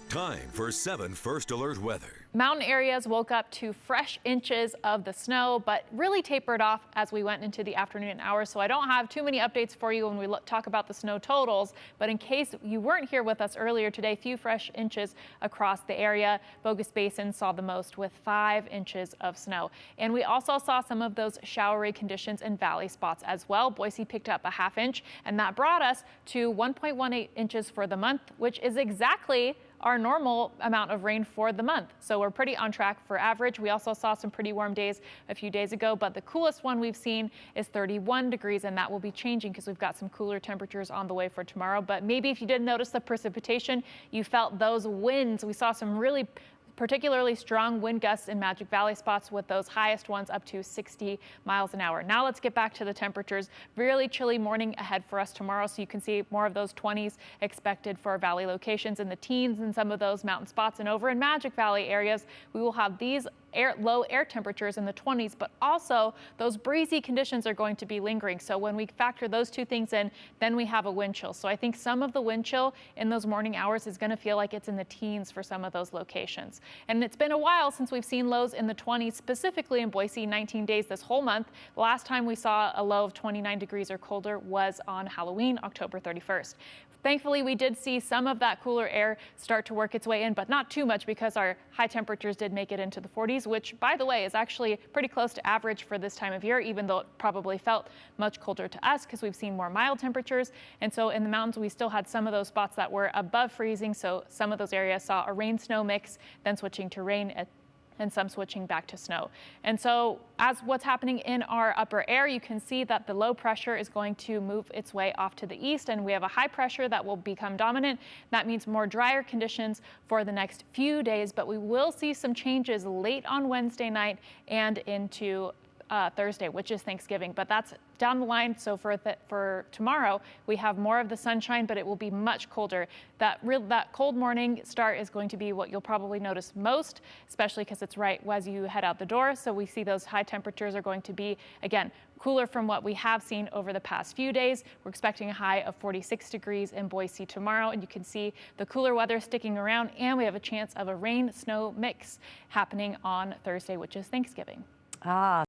Time for 7 First Alert weather. Mountain areas woke up to fresh inches of the snow, but really tapered off as we went into the afternoon hours. So I don't have too many updates for you when we talk about the snow totals. But in case you weren't here with us earlier today, few fresh inches across the area. Bogus Basin saw the most with 5 inches of snow. And we also saw some of those showery conditions in valley spots as well. Boise picked up a ½ inch, and that brought us to 1.18 inches for the month, which is exactly our normal amount of rain for the month. So we're pretty on track for average. We also saw some pretty warm days a few days ago, but the coolest one we've seen is 31 degrees, and that will be changing because we've got some cooler temperatures on the way for tomorrow. But maybe if you didn't notice the precipitation, you felt those winds. We saw some really particularly strong wind gusts in Magic Valley spots, with those highest ones up to 60 miles an hour. Now let's get back to the temperatures. Really chilly morning ahead for us tomorrow, so you can see more of those 20s expected for valley locations, in the teens in some of those mountain spots. And over in Magic Valley areas, we will have these low air temperatures in the 20s, but also those breezy conditions are going to be lingering. So when we factor those two things in, then we have a wind chill. So I think some of the wind chill in those morning hours is going to feel like it's in the teens for some of those locations. And it's been a while since we've seen lows in the 20s, specifically in Boise, 19 days this whole month. The last time we saw a low of 29 degrees or colder was on Halloween, October 31st. Thankfully, we did see some of that cooler air start to work its way in, but not too much, because our high temperatures did make it into the 40s, which, by the way, is actually pretty close to average for this time of year, even though it probably felt much colder to us because we've seen more mild temperatures. And so in the mountains, we still had some of those spots that were above freezing. So some of those areas saw a rain-snow mix, then switching to rain and some switching back to snow. And so as what's happening in our upper air, you can see that the low pressure is going to move its way off to the east, and we have a high pressure that will become dominant. That means more drier conditions for the next few days, but we will see some changes late on Wednesday night and into Thursday, which is Thanksgiving, but that's down the line. So for tomorrow, we have more of the sunshine, but it will be much colder. That cold morning start is going to be what you'll probably notice most, especially because it's right as you head out the door. So we see those high temperatures are going to be, again, cooler from what we have seen over the past few days. We're expecting a high of 46 degrees in Boise tomorrow, and you can see the cooler weather sticking around, and we have a chance of a rain-snow mix happening on Thursday, which is Thanksgiving.